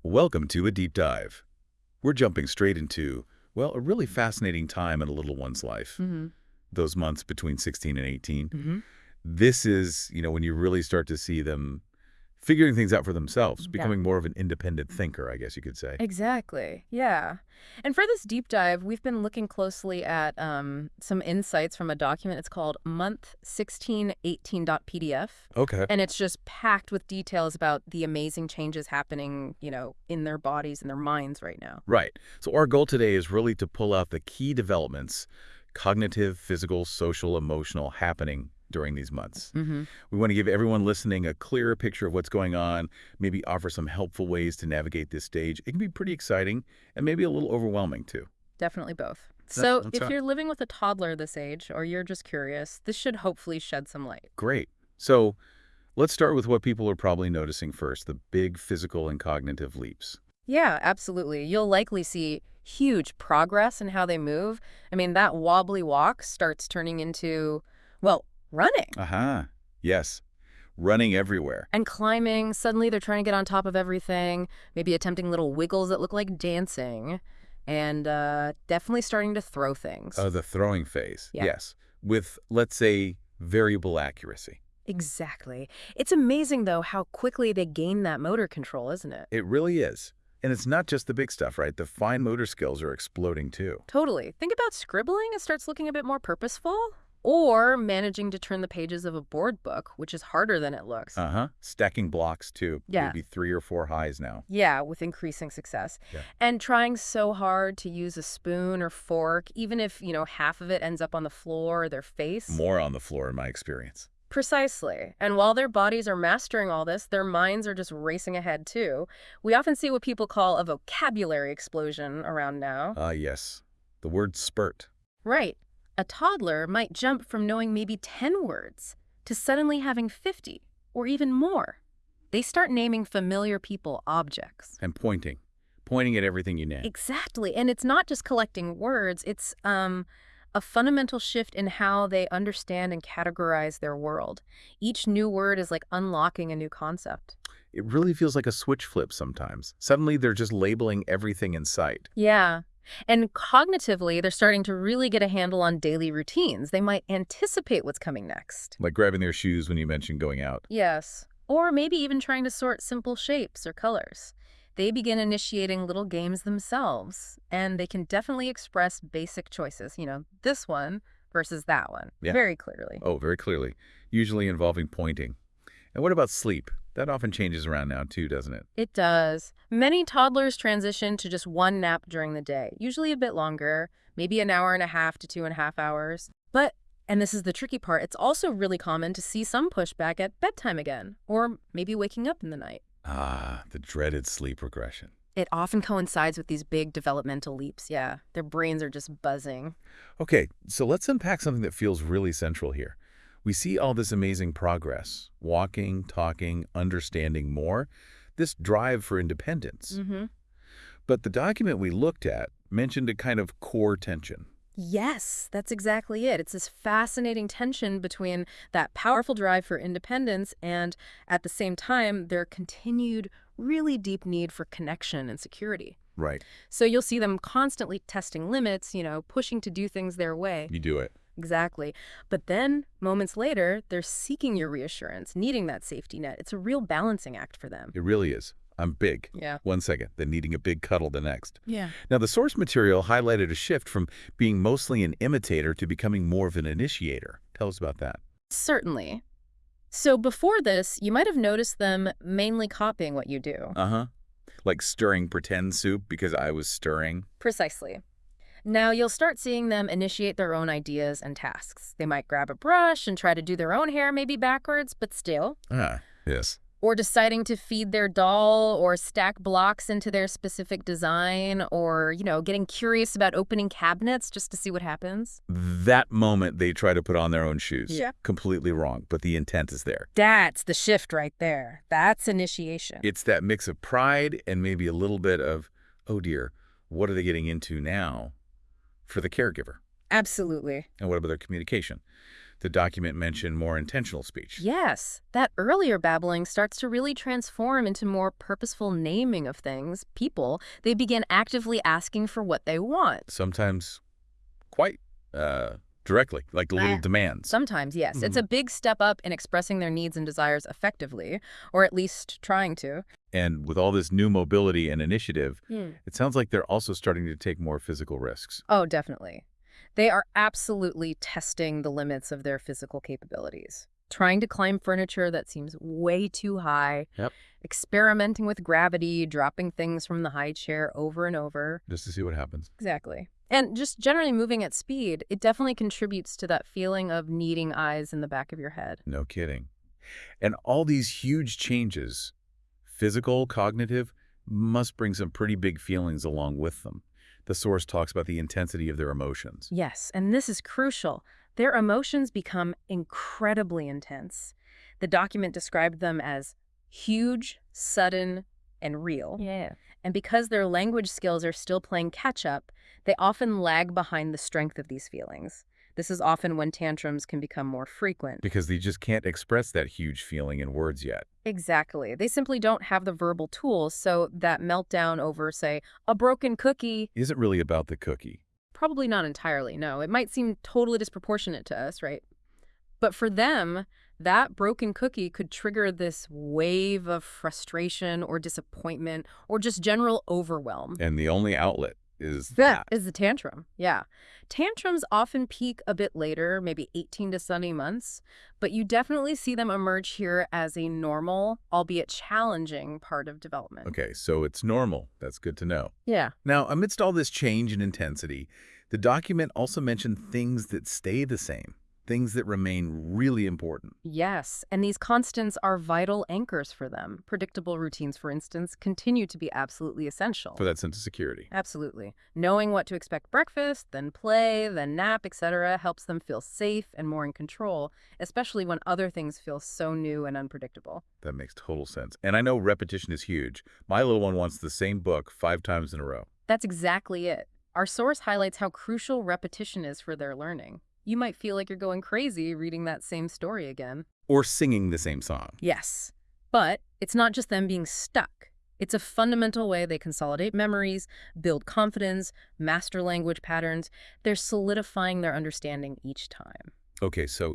Welcome to a deep dive. We're jumping straight into, well, a really fascinating time in a little one's life. Those months between 16 and 18. This is, when you really start to see them figuring things out for themselves, Yeah. becoming more of an independent thinker, I guess you could say. Exactly. Yeah. And for this deep dive, we've been looking closely at some insights from a document. It's called month1618.pdf. Okay. And it's just packed with details about the amazing changes happening, in their bodies and their minds right now. Right. So our goal today is really to pull out the key developments, cognitive, physical, social, emotional, happening during these months. We want to give everyone listening a clearer picture of what's going on, maybe offer some helpful ways to navigate this stage. It can be pretty exciting and maybe a little overwhelming too. Definitely both. So That's if right. you're living with a toddler this age, or you're just curious, this should hopefully shed some light. Great. So let's start with what people are probably noticing first, the big physical and cognitive leaps. Yeah, absolutely. You'll likely see huge progress in how they move. I mean, that wobbly walk starts turning into, well, running. Aha. Yes. Running everywhere. And climbing. Suddenly they're trying to get on top of everything, maybe attempting little wiggles that look like dancing, and definitely starting to throw things. The throwing phase. Yeah. Yes. With, let's say, variable accuracy. Exactly. It's amazing, though, how quickly they gain that motor control, isn't it? It really is. And it's not just the big stuff, right? The fine motor skills are exploding too. Totally. Think about scribbling. It starts looking a bit more purposeful. Or managing to turn the pages of a board book, which is harder than it looks. Stacking blocks too. Yeah. Maybe 3 or 4 highs now. Yeah, with increasing success. Yeah. And trying so hard to use a spoon or fork, even if, half of it ends up on the floor or their face. More on the floor in my experience. Precisely. And while their bodies are mastering all this, their minds are just racing ahead too. We often see what people call a vocabulary explosion around now. Yes. The word spurt. Right. A toddler might jump from knowing maybe 10 words to suddenly having 50 or even more. They start naming familiar people objects. And pointing. Pointing at everything you name. Exactly. And it's not just collecting words. It's a fundamental shift in how they understand and categorize their world. Each new word is like unlocking a new concept. It really feels like a switch flip sometimes. Suddenly they're just labeling everything in sight. Yeah. And cognitively, they're starting to really get a handle on daily routines. They might anticipate what's coming next. Like grabbing their shoes when you mentioned going out. Yes. Or maybe even trying to sort simple shapes or colors. They begin initiating little games themselves, and they can definitely express basic choices, this one versus that one, Yeah. very clearly. Oh, very clearly. Usually involving pointing. And what about sleep? That often changes around now too, doesn't it? It does. Many toddlers transition to just one nap during the day, usually a bit longer, maybe an hour and a half to 2.5 hours. But, and this is the tricky part, it's also really common to see some pushback at bedtime again, or maybe waking up in the night. The dreaded sleep regression. It often coincides with these big developmental leaps, yeah. Their brains are just buzzing. Okay, so let's unpack something that feels really central here. We see all this amazing progress, walking, talking, understanding more, this drive for independence. But the document we looked at mentioned a kind of core tension. Yes, that's exactly it. It's this fascinating tension between that powerful drive for independence and, at the same time, their continued, really deep need for connection and security. Right. So you'll see them constantly testing limits, pushing to do things their way. You do it. Exactly. But then, moments later, they're seeking your reassurance, needing that safety net. It's a real balancing act for them. It really is. I'm big. Yeah. 1 second, then needing a big cuddle the next. Yeah. Now, the source material highlighted a shift from being mostly an imitator to becoming more of an initiator. Tell us about that. Certainly. So before this, you might have noticed them mainly copying what you do. Like stirring pretend soup because I was stirring. Precisely. Now you'll start seeing them initiate their own ideas and tasks. They might grab a brush and try to do their own hair, maybe backwards, but still. Yes. Or deciding to feed their doll or stack blocks into their specific design or, getting curious about opening cabinets just to see what happens. That moment they try to put on their own shoes. Yeah. Completely wrong, but the intent is there. That's the shift right there. That's initiation. It's that mix of pride and maybe a little bit of, oh dear, what are they getting into now for the caregiver? Absolutely. And what about their communication? The document mentioned more intentional speech. Yes, that earlier babbling starts to really transform into more purposeful naming of things, people. They begin actively asking for what they want. Sometimes quite directly, like little demands. Sometimes, yes. It's a big step up in expressing their needs and desires effectively, or at least trying to. And with all this new mobility and initiative, it sounds like they're also starting to take more physical risks. Oh, definitely. They are absolutely testing the limits of their physical capabilities. Trying to climb furniture that seems way too high. Yep. Experimenting with gravity, dropping things from the high chair over and over. Just to see what happens. Exactly. And just generally moving at speed, it definitely contributes to that feeling of needing eyes in the back of your head. No kidding. And all these huge changes, physical, cognitive, must bring some pretty big feelings along with them. The source talks about the intensity of their emotions. Yes, and this is crucial. Their emotions become incredibly intense. The document described them as huge, sudden, and real. Yeah. And because their language skills are still playing catch-up, they often lag behind the strength of these feelings. This is often when tantrums can become more frequent. Because they just can't express that huge feeling in words yet. Exactly. They simply don't have the verbal tools, so that meltdown over, say, a broken cookie, Isn't really about the cookie. probably not entirely, no. It might seem totally disproportionate to us, right? But for them, that broken cookie could trigger this wave of frustration or disappointment or just general overwhelm. And the only outlet is That is the tantrum, yeah. Tantrums often peak a bit later, maybe 18 to 20 months, but you definitely see them emerge here as a normal, albeit challenging part of development. Okay, so it's normal. That's good to know. Yeah. Now, amidst all this change and intensity, the document also mentioned things that stay the same, things that remain really important. Yes, and these constants are vital anchors for them. Predictable routines, for instance, continue to be absolutely essential. For that sense of security. Absolutely. Knowing what to expect breakfast, then play, then nap, etc. helps them feel safe and more in control, especially when other things feel so new and unpredictable. That makes total sense. And I know repetition is huge. My little one wants the same book 5 times in a row. That's exactly it. Our source highlights how crucial repetition is for their learning. You might feel like you're going crazy reading that same story again. Or singing the same song. Yes, but it's not just them being stuck. It's a fundamental way they consolidate memories, build confidence, master language patterns. They're solidifying their understanding each time. Okay, so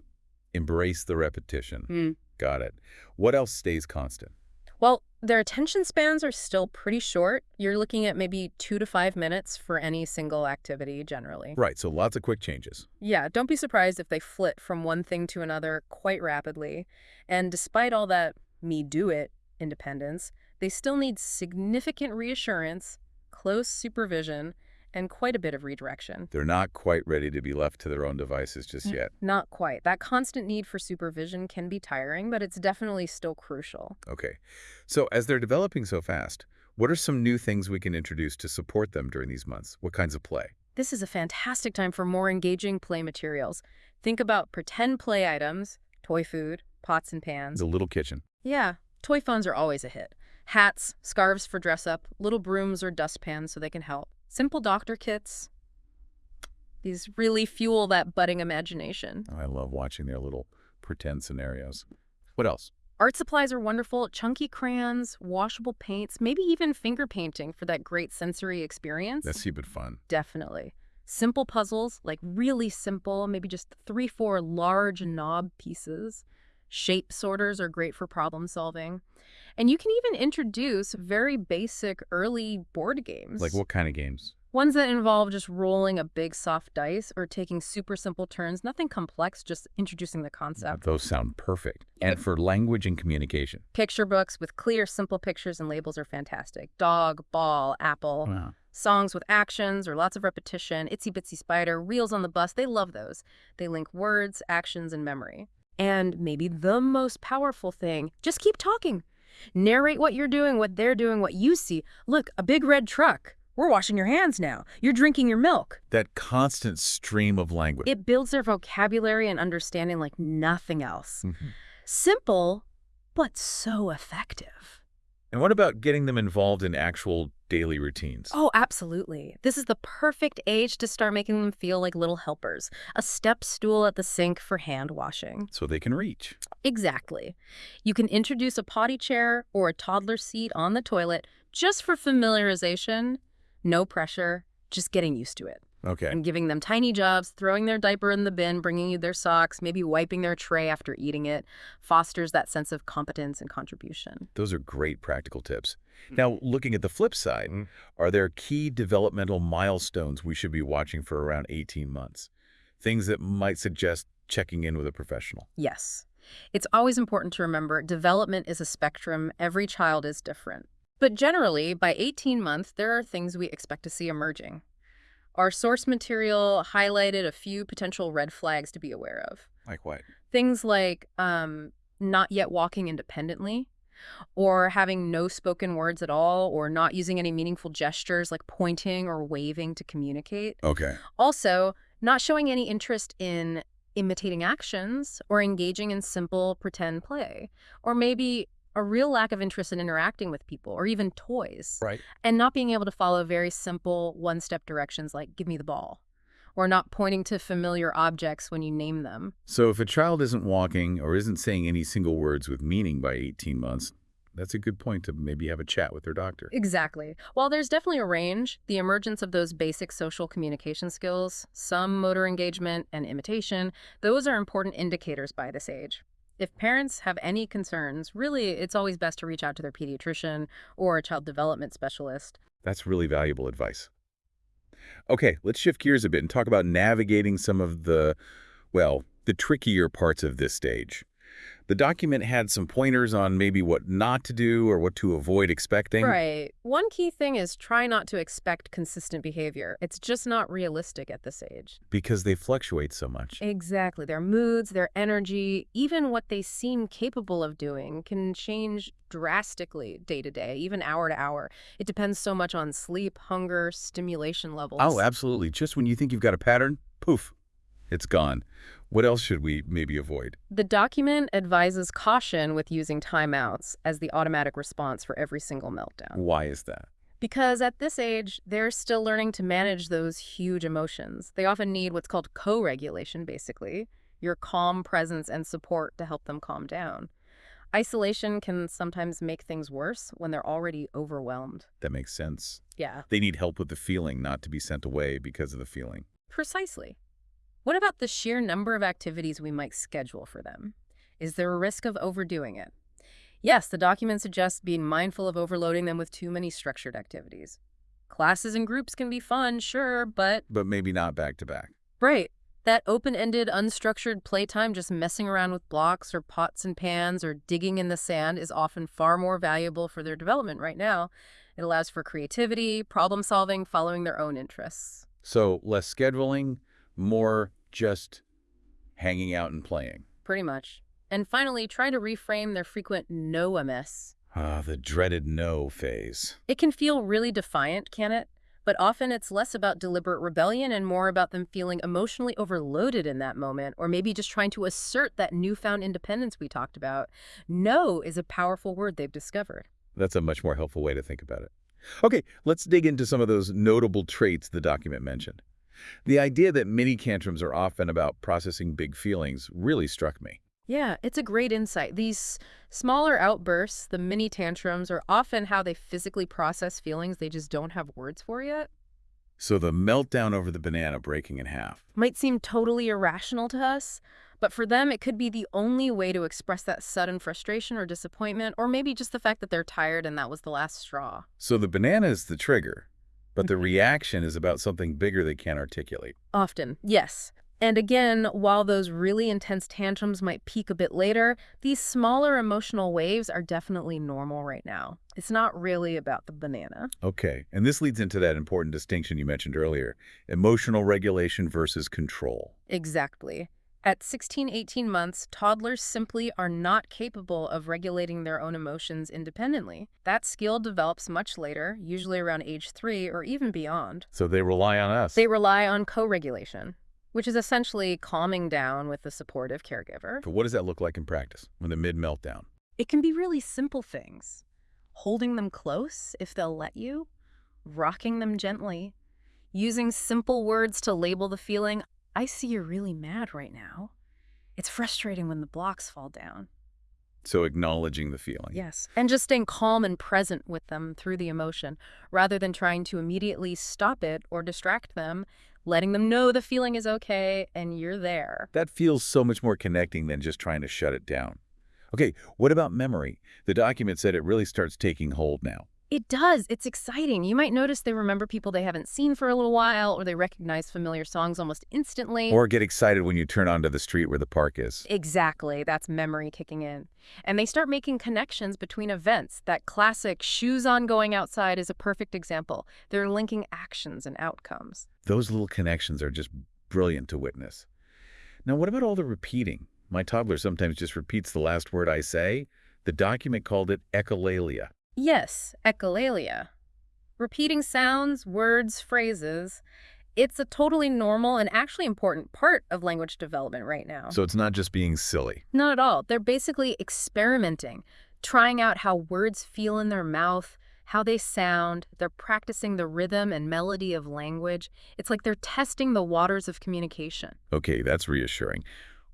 embrace the repetition. Got it. What else stays constant? Well, their attention spans are still pretty short. You're looking at maybe 2 to 5 minutes for any single activity, generally. Right, so lots of quick changes. Yeah, don't be surprised if they flit from one thing to another quite rapidly. And despite all that me-do-it independence, they still need significant reassurance, close supervision, and quite a bit of redirection. They're not quite ready to be left to their own devices just yet. Not quite. That constant need for supervision can be tiring, but it's definitely still crucial. Okay, so as they're developing so fast, what are some new things we can introduce to support them during these months? What kinds of play? This is a fantastic time for more engaging play materials. Think about pretend play items, toy food, pots and pans. The little kitchen. Yeah, toy phones are always a hit. Hats, scarves for dress-up, little brooms or dustpans so they can help. Simple doctor kits. These really fuel that budding imagination. I love watching their little pretend scenarios. What else? Art supplies are wonderful. Chunky crayons, washable paints, maybe even finger painting for that great sensory experience. That's super fun. Definitely. Simple puzzles, like really simple, maybe just 3-4 large knob pieces. Shape sorters are great for problem solving. And you can even introduce very basic early board games. Like what kind of games? Ones that involve just rolling a big soft dice or taking super simple turns. Nothing complex, just introducing the concept. Those sound perfect. And for language and communication. Picture books with clear, simple pictures and labels are fantastic. Dog, ball, apple. Wow. Songs with actions or lots of repetition. Itsy Bitsy Spider, Wheels on the Bus. They love those. They link words, actions, and memory. And maybe the most powerful thing, just keep talking. Narrate what you're doing, what they're doing, what you see. Look, a big red truck. We're washing your hands now. You're drinking your milk. That constant stream of language. It builds their vocabulary and understanding like nothing else. Simple, but so effective. And what about getting them involved in actual daily routines? Oh, absolutely. This is the perfect age to start making them feel like little helpers. A step stool at the sink for hand washing. So they can reach. Exactly. You can introduce a potty chair or a toddler seat on the toilet just for familiarization. No pressure, just getting used to it. Okay. And giving them tiny jobs, throwing their diaper in the bin, bringing you their socks, maybe wiping their tray after eating it, fosters that sense of competence and contribution. Those are great practical tips. Now, looking at the flip side, are there key developmental milestones we should be watching for around 18 months? Things that might suggest checking in with a professional. Yes. It's always important to remember development is a spectrum. Every child is different. But generally, by 18 months, there are things we expect to see emerging. Our source material highlighted a few potential red flags to be aware of. Like what? Things like not yet walking independently, or having no spoken words at all, or not using any meaningful gestures like pointing or waving to communicate. Okay. Also, not showing any interest in imitating actions or engaging in simple pretend play, or maybe a real lack of interest in interacting with people or even toys, Right. and not being able to follow very simple one-step directions like give me the ball, or not pointing to familiar objects when you name them. So if a child isn't walking or isn't saying any single words with meaning by 18 months, that's a good point to maybe have a chat with their doctor. Exactly. While there's definitely a range, the emergence of those basic social communication skills, some motor engagement and imitation, those are important indicators by this age. If parents have any concerns, really, it's always best to reach out to their pediatrician or a child development specialist. That's really valuable advice. Okay, let's shift gears a bit and talk about navigating some of the trickier parts of this stage. The document had some pointers on maybe what not to do or what to avoid expecting. Right. One key thing is try not to expect consistent behavior. It's just not realistic at this age. Because they fluctuate so much. Exactly. Their moods, their energy, even what they seem capable of doing can change drastically day to day, even hour to hour. It depends so much on sleep, hunger, stimulation levels. Oh, absolutely. Just when you think you've got a pattern, poof, it's gone. What else should we maybe avoid? The document advises caution with using timeouts as the automatic response for every single meltdown. Why is that? Because at this age, they're still learning to manage those huge emotions. They often need what's called co-regulation, basically, your calm presence and support to help them calm down. Isolation can sometimes make things worse when they're already overwhelmed. That makes sense. Yeah, They need help with the feeling, not to be sent away because of the feeling. precisely. What about the sheer number of activities we might schedule for them? Is there a risk of overdoing it? Yes, the document suggests being mindful of overloading them with too many structured activities. Classes and groups can be fun, sure, but But maybe not back to back. right, that open-ended, unstructured playtime just messing around with blocks or pots and pans or digging in the sand is often far more valuable for their development right now. It allows for creativity, problem solving, following their own interests. So less scheduling, more just hanging out and playing. Pretty much. And finally, try to reframe their frequent no-amiss. Ah, the dreaded no phase. It can feel really defiant, can it? But often it's less about deliberate rebellion and more about them feeling emotionally overloaded in that moment, or maybe just trying to assert that newfound independence we talked about. No is a powerful word they've discovered. That's a much more helpful way to think about it. Okay, let's dig into some of those notable traits the document mentioned. The idea that mini tantrums are often about processing big feelings really struck me. Yeah, it's a great insight. These smaller outbursts, the mini tantrums, are often how they physically process feelings they just don't have words for yet. So the meltdown over the banana breaking in half. Might seem totally irrational to us, but for them it could be the only way to express that sudden frustration or disappointment, or maybe just the fact that they're tired and that was the last straw. So the banana is the trigger, but the Mhm. reaction is about something bigger they can't articulate. Often, yes. And again, while those really intense tantrums might peak a bit later, these smaller emotional waves are definitely normal right now. It's not really about the banana. Okay, and this leads into that important distinction you mentioned earlier, emotional regulation versus control. Exactly. At 16, 18 months, toddlers simply are not capable of regulating their own emotions independently. That skill develops much later, usually around age 3 or even beyond. So they rely on us. They rely on co-regulation, which is essentially calming down with a supportive caregiver. But what does that look like in practice when the mid-meltdown? It can be really simple things, holding them close if they'll let you, rocking them gently, using simple words to label the feeling. I see you're really mad right now. It's frustrating when the blocks fall down. So acknowledging the feeling. Yes. And just staying calm and present with them through the emotion, rather than trying to immediately stop it or distract them, letting them know the feeling is okay and you're there. That feels so much more connecting than just trying to shut it down. Okay, what about memory? The document said it really starts taking hold now. It does. It's exciting. You might notice they remember people they haven't seen for a little while, or they recognize familiar songs almost instantly. Or get excited when you turn onto the street where the park is. Exactly. That's memory kicking in. And they start making connections between events. That classic shoes on going outside is a perfect example. They're linking actions and outcomes. Those little connections are just brilliant to witness. Now, what about all the repeating? My toddler sometimes just repeats the last word I say. The document called it echolalia. Yes, echolalia. Repeating sounds, words, phrases. It's a totally normal and actually important part of language development right now. So it's not just being silly. Not at all. They're basically experimenting, trying out how words feel in their mouth, how they sound. They're practicing the rhythm and melody of language. It's like they're testing the waters of communication. Okay, that's reassuring.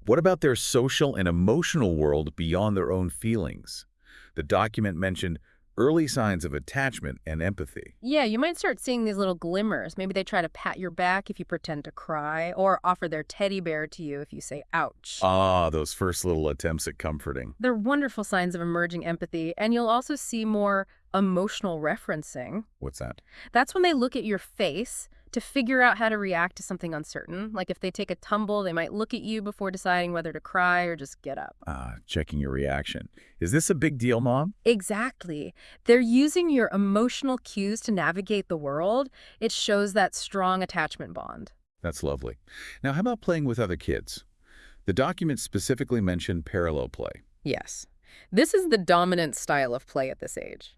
What about their social and emotional world beyond their own feelings? The document mentioned early signs of attachment and empathy. Yeah, you might start seeing these little glimmers. Maybe they try to pat your back if you pretend to cry, or offer their teddy bear to you if you say ouch. Ah, those first little attempts at comforting. They're wonderful signs of emerging empathy, and you'll also see more emotional referencing. What's that? That's when they look at your face to figure out how to react to something uncertain. Like if they take a tumble, they might look at you before deciding whether to cry or just get up. Ah, checking your reaction. Is this a big deal, Mom? Exactly. They're using your emotional cues to navigate the world. It shows that strong attachment bond. That's lovely. Now, how about playing with other kids? The document specifically mentioned parallel play. Yes. This is the dominant style of play at this age.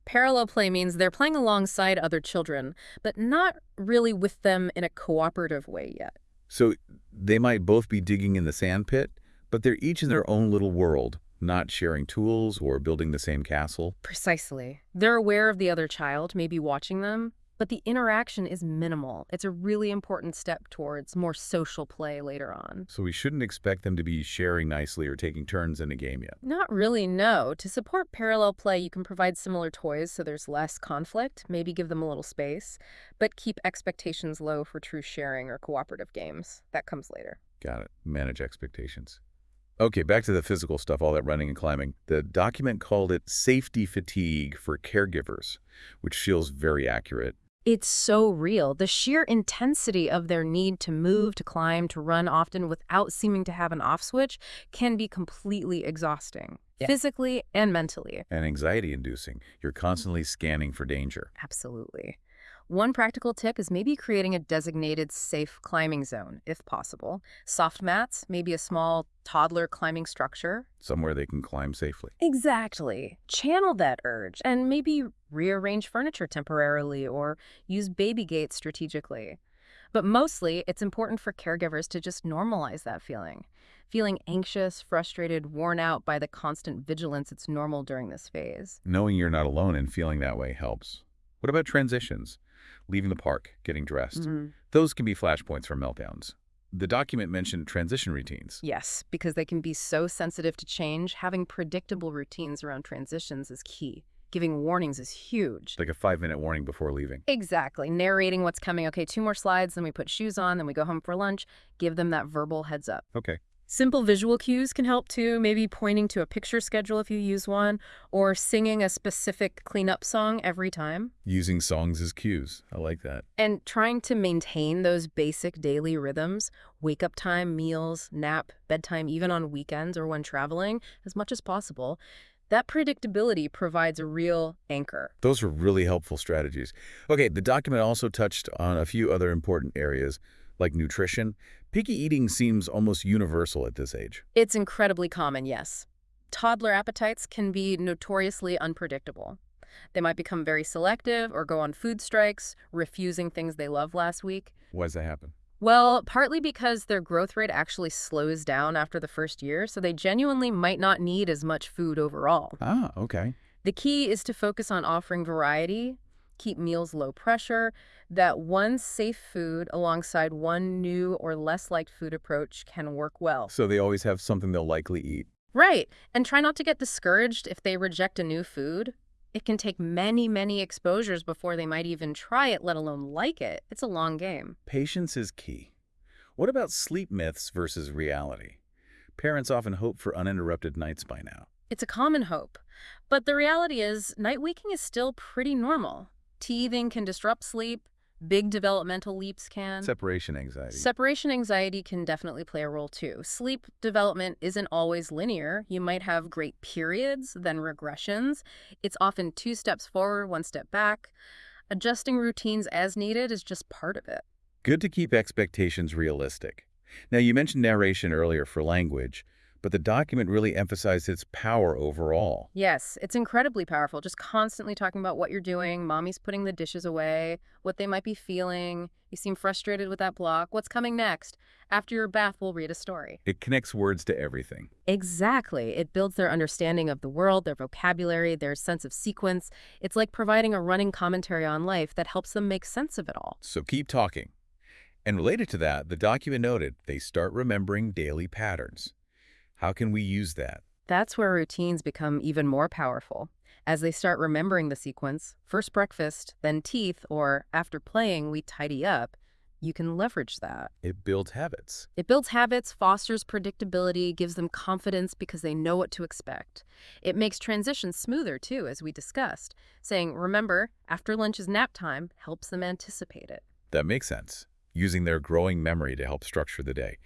Parallel play means they're playing alongside other children, but not really with them in a cooperative way yet. So they might both be digging in the sand pit, but they're each in their own little world, not sharing tools or building the same castle. Precisely. They're aware of the other child, maybe watching them, but the interaction is minimal. It's a really important step towards more social play later on. So we shouldn't expect them to be sharing nicely or taking turns in a game yet. Not really, no. To support parallel play, you can provide similar toys so there's less conflict, maybe give them a little space, but keep expectations low for true sharing or cooperative games. That comes later. Got it. Manage expectations. Okay, back to the physical stuff, all that running and climbing. The document called it safety fatigue for caregivers, which feels very accurate. It's so real. The sheer intensity of their need to move, to climb, to run often without seeming to have an off switch can be completely exhausting, physically and mentally. And anxiety-inducing. You're constantly scanning for danger. Absolutely. One practical tip is maybe creating a designated safe climbing zone, if possible. Soft mats, maybe a small toddler climbing structure. Somewhere they can climb safely. Exactly. Channel that urge and maybe rearrange furniture temporarily or use baby gates strategically. But mostly, it's important for caregivers to just normalize that feeling. Feeling anxious, frustrated, worn out by the constant vigilance, it's normal during this phase. Knowing you're not alone and feeling that way helps. What about transitions? Leaving the park, getting dressed. Those can be flashpoints for meltdowns. The document mentioned transition routines. Yes, because they can be so sensitive to change, having predictable routines around transitions is key. Giving warnings is huge. Like a 5-minute warning before leaving. Exactly. Narrating what's coming. Okay, 2 more slides, then we put shoes on, then we go home for lunch. Give them that verbal heads up. Okay. Simple visual cues can help too, maybe pointing to a picture schedule if you use one, or singing a specific cleanup song every time. Using songs as cues. I like that. And trying to maintain those basic daily rhythms, wake up time, meals, nap, bedtime, even on weekends or when traveling, as much as possible. That predictability provides a real anchor. Those are really helpful strategies. Okay, the document also touched on a few other important areas, like nutrition. Picky eating seems almost universal at this age. It's incredibly common, yes. Toddler appetites can be notoriously unpredictable. They might become very selective or go on food strikes, refusing things they loved last week. Why does that happen? Well, partly because their growth rate actually slows down after the first year, so they genuinely might not need as much food overall. Ah, okay. The key is to focus on offering variety, keep meals low pressure, that one safe food alongside one new or less liked food approach can work well. So they always have something they'll likely eat. Right, and try not to get discouraged if they reject a new food. It can take many, many exposures before they might even try it, let alone like it. It's a long game. Patience is key. What about sleep myths versus reality? Parents often hope for uninterrupted nights by now. It's a common hope. But the reality is, night waking is still pretty normal. Teething can disrupt sleep. Big developmental leaps can. Separation anxiety. Separation anxiety can definitely play a role too. Sleep development isn't always linear. You might have great periods, then regressions. It's often 2 steps forward, 1 step back. Adjusting routines as needed is just part of it. Good to keep expectations realistic. Now, you mentioned narration earlier for language, but the document really emphasized its power overall. Yes, it's incredibly powerful. Just constantly talking about what you're doing. Mommy's putting the dishes away, what they might be feeling. You seem frustrated with that block. What's coming next? After your bath, we'll read a story. It connects words to everything. Exactly. It builds their understanding of the world, their vocabulary, their sense of sequence. It's like providing a running commentary on life that helps them make sense of it all. So keep talking. And related to that, the document noted they start remembering daily patterns. How can we use that? That's where routines become even more powerful. As they start remembering the sequence, first breakfast, then teeth, or after playing, we tidy up, you can leverage that. It builds habits. It builds habits, fosters predictability, gives them confidence because they know what to expect. It makes transitions smoother, too, as we discussed. Saying, remember, after lunch is nap time, helps them anticipate it. That makes sense. Using their growing memory to help structure the day.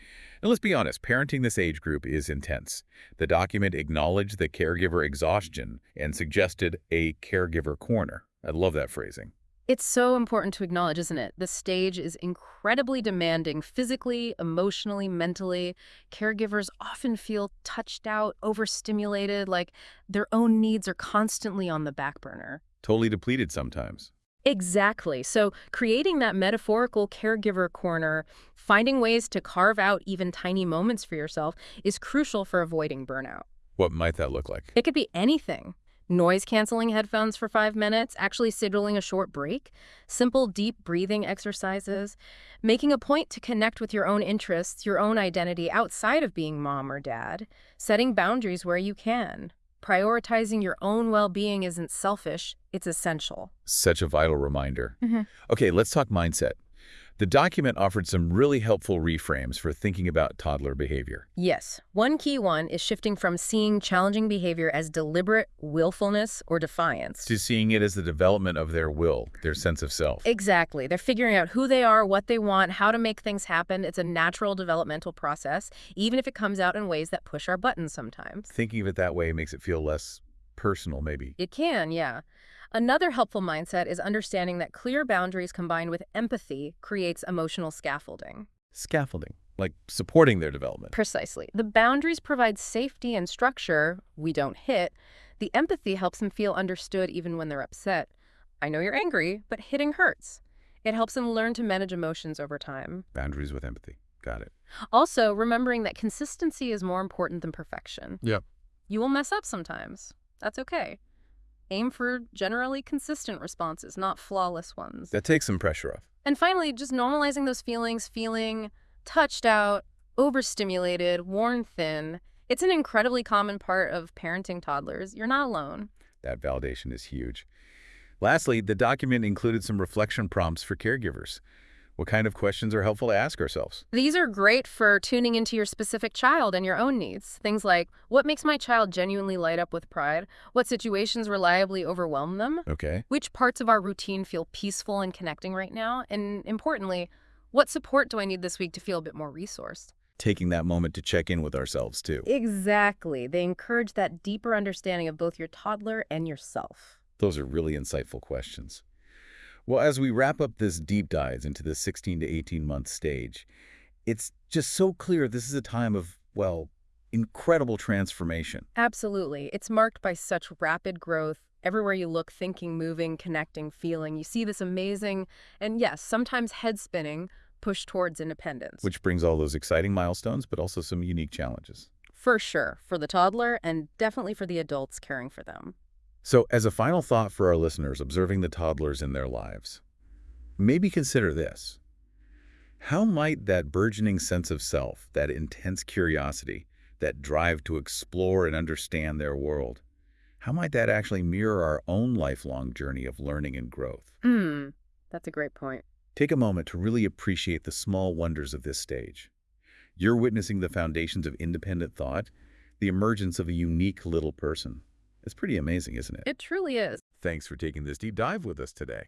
And let's be honest, parenting this age group is intense. The document acknowledged the caregiver exhaustion and suggested a caregiver corner. I love that phrasing. It's so important to acknowledge, isn't it? The stage is incredibly demanding physically, emotionally, mentally. Caregivers often feel touched out, overstimulated, like their own needs are constantly on the back burner. Totally depleted sometimes. Exactly. So creating that metaphorical caregiver corner, finding ways to carve out even tiny moments for yourself is crucial for avoiding burnout. What might that look like? It could be anything. Noise-canceling headphones for 5 minutes, actually signaling a short break, simple deep breathing exercises, making a point to connect with your own interests, your own identity outside of being mom or dad, setting boundaries where you can. Prioritizing your own well-being isn't selfish, it's essential. Such a vital reminder. Okay, let's talk mindset. The document offered some really helpful reframes for thinking about toddler behavior. Yes, one key one is shifting from seeing challenging behavior as deliberate willfulness or defiance. To seeing it as the development of their will, their sense of self. Exactly. They're figuring out who they are, what they want, how to make things happen. It's a natural developmental process, even if it comes out in ways that push our buttons sometimes. Thinking of it that way makes it feel less personal, maybe. It can, yeah. Another helpful mindset is understanding that clear boundaries combined with empathy creates emotional scaffolding. Scaffolding, like supporting their development. Precisely. The boundaries provide safety and structure we don't hit. The empathy helps them feel understood even when they're upset. I know you're angry, but hitting hurts. It helps them learn to manage emotions over time. Boundaries with empathy. Got it. Also, remembering that consistency is more important than perfection. Yep. You will mess up sometimes. That's okay. Aim for generally consistent responses, not flawless ones. That takes some pressure off. And finally, just normalizing those feelings, feeling touched out, overstimulated, worn thin. It's an incredibly common part of parenting toddlers. You're not alone. That validation is huge. Lastly, the document included some reflection prompts for caregivers. What kind of questions are helpful to ask ourselves? These are great for tuning into your specific child and your own needs. Things like, what makes my child genuinely light up with pride? What situations reliably overwhelm them? Okay. Which parts of our routine feel peaceful and connecting right now? And importantly, what support do I need this week to feel a bit more resourced? Taking that moment to check in with ourselves, too. Exactly. They encourage that deeper understanding of both your toddler and yourself. Those are really insightful questions. Well, as we wrap up this deep dive into the 16 to 18-month stage, it's just so clear this is a time of, well, incredible transformation. Absolutely. It's marked by such rapid growth. Everywhere you look, thinking, moving, connecting, feeling, you see this amazing, and yes, sometimes head-spinning, push towards independence. Which brings all those exciting milestones, but also some unique challenges. For sure, for the toddler and definitely for the adults caring for them. So as a final thought for our listeners observing the toddlers in their lives, maybe consider this. How might that burgeoning sense of self, that intense curiosity, that drive to explore and understand their world, how might that actually mirror our own lifelong journey of learning and growth? That's a great point. Take a moment to really appreciate the small wonders of this stage. You're witnessing the foundations of independent thought, the emergence of a unique little person. It's pretty amazing, isn't it? It truly is. Thanks for taking this deep dive with us today.